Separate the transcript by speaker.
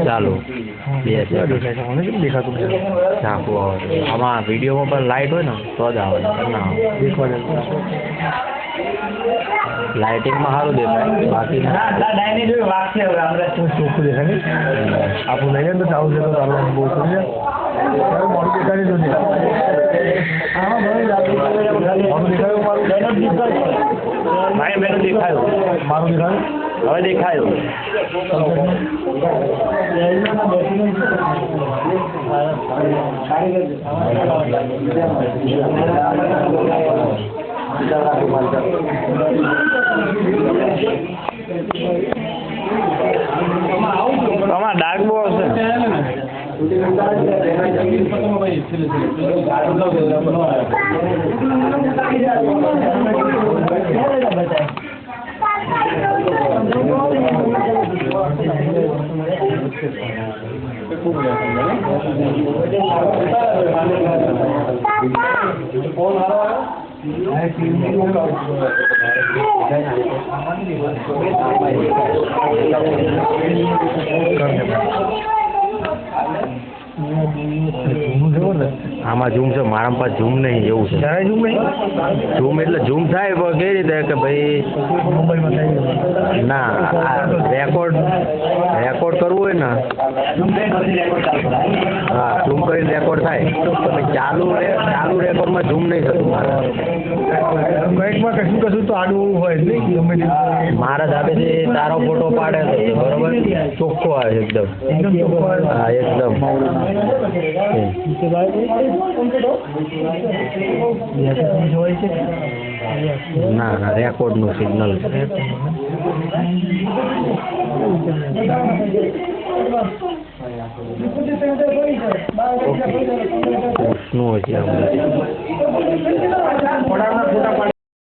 Speaker 1: ચાલો 2 સેકન્ડ
Speaker 2: દેખાતું છે
Speaker 1: ઝાંખું આવે આમાં વિડીયોમાં પણ લાઇટ હોય ને તો જ આવે ના લાઇટિંગમાં સારું દેખાય બાકી
Speaker 2: ચોખ્ખું દેખાય આપણું લઈએ ને તો ચાલુ છે તો ચાલુ બહુ છે મોડું દેખાડી દો
Speaker 1: ભાઈ મેં દેખાયું
Speaker 2: મારું દેખાયું
Speaker 1: હવે દેખાયું તમારા ડાર્ક બહુ હશે આમાં ઝૂમ છે મારા પાસે ઝૂમ નહીં એવું છે
Speaker 2: ઝૂમ નહીં
Speaker 1: ઝૂમ એટલે ઝૂમ થાય પણ કેવી રીતે કે ભાઈ ના રેકોર્ડ કરવું હોય ને હા ઝૂમ કરીને રેકોર્ડ થાય ચાલુ રેકોર્ડમાં ઝૂમ નહીં થતું મારે
Speaker 2: કંઈકમાં કશું તો આડું હોય જ નહીં ગમે તે
Speaker 1: મારા સાથેથી તારો ફોટો પાડે છે બરોબર ચોખ્ખો આવે એકદમ હા એકદમ ના રેકોર્ડનું સિગ્નલ છે ઉષ્ણું હોય છે